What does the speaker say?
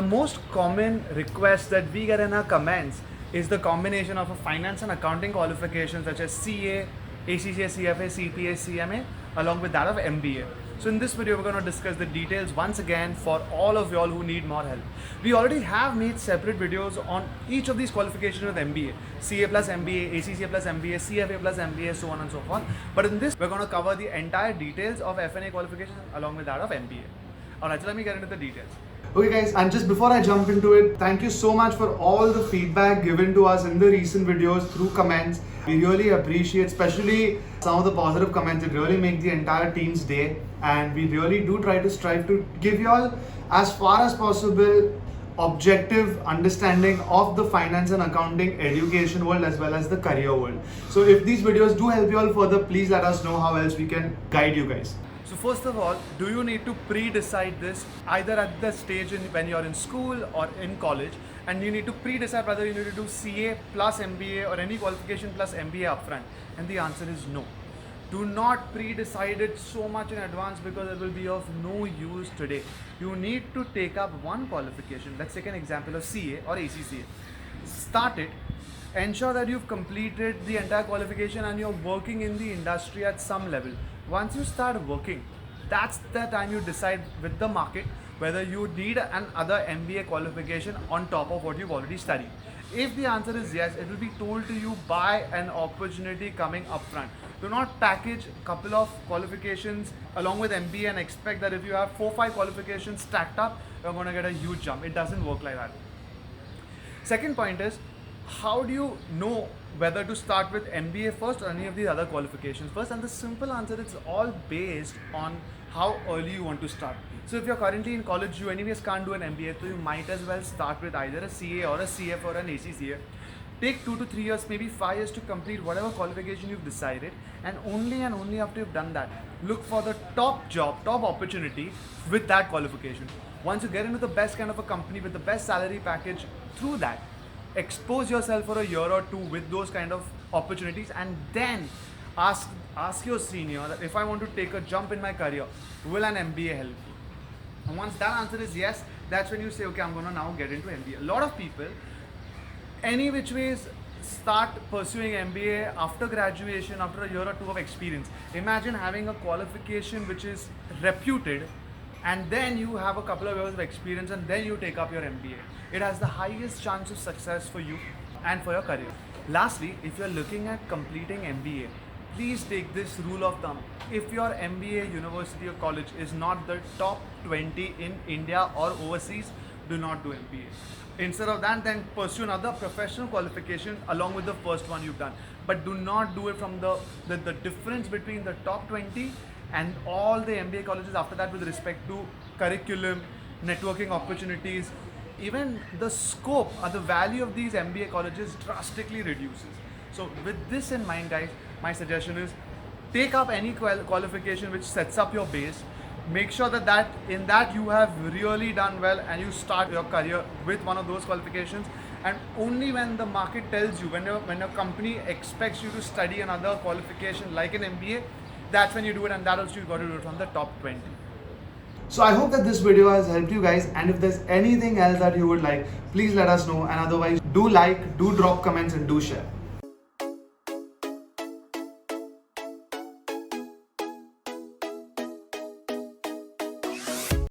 most common request that we get in our comments is the combination of a finance and accounting qualification such as CA, ACCA, CFA, CPA, CMA, along with that of MBA. So in this video, we're going to discuss the details once again for all of y'all who need more help. We already have made separate videos on each of these qualifications with MBA, CA plus MBA, ACCA plus MBA, CFA plus MBA, so on and so forth. But in this, we're going to cover the entire details of F&A qualification along with that of MBA. Alright, so let me get into the details. Okay guys, and just before I jump into it, thank you so much for all the feedback given to us in the recent videos through comments. We really appreciate, especially some of the positive comments. It really makes the entire team's day, and we really do try to strive to give you all as far as possible objective understanding of the finance and accounting education world as well as the career world. So if these videos do help you all further, please let us know how else we can guide you guys. So first of all, do you need to pre-decide this either at the stage when you're in school or in college, and you need to pre-decide whether you need to do CA plus MBA or any qualification plus MBA upfront? And the answer is no. Do not pre-decide it so much in advance because it will be of no use today. You need to take up one qualification. Let's take an example of CA or ACCA. Start it. Ensure that you've completed the entire qualification and you're working in the industry at some level. Once you start working, that's the time you decide with the market whether you need another MBA qualification on top of what you've already studied. If the answer is yes, it will be told to you by an opportunity coming up front. Do not package a couple of qualifications along with MBA and expect that if you have 4-5 qualifications stacked up, you're going to get a huge jump. It doesn't work like that. Second point is, how do you know whether to start with MBA first or any of the other qualifications first? And the simple answer is all based on how early you want to start. So if you're currently in college, you anyways can't do an MBA, so you might as well start with either a CA or a CF or an ACCA. Take 2 to 3 years, maybe 5 years to complete whatever qualification you've decided, and only after you've done that, look for the top job, top opportunity with that qualification. Once you get into the best kind of a company with the best salary package through that, expose yourself for a year or two with those kind of opportunities, and then ask your senior that if I want to take a jump in my career, will an MBA help me? And once that answer is yes, that's when you say, okay, I'm going to now get into MBA. A lot of people, any which ways, start pursuing MBA after graduation, after a year or two of experience. Imagine having a qualification which is reputed, and then you have a couple of years of experience and then you take up your MBA. It has the highest chance of success for you and for your career. Lastly, if you're looking at completing MBA, please take this rule of thumb. If your MBA university or college is not the top 20 in India or overseas, do not do MBA. Instead of that, then pursue another professional qualification along with the first one you've done. But do not do it from the difference between the top 20 and all the MBA colleges after that with respect to curriculum, networking opportunities. Even the scope or the value of these MBA colleges drastically reduces. So with this in mind, guys, my suggestion is take up any qualification which sets up your base. Make sure that in that you have really done well and you start your career with one of those qualifications. And only when the market tells you, when your company expects you to study another qualification like an MBA, that's when you do it, and that also you got to do it from the top 20. So I hope that this video has helped you guys, and if there's anything else that you would like, please let us know, and otherwise do like, do drop comments and do share.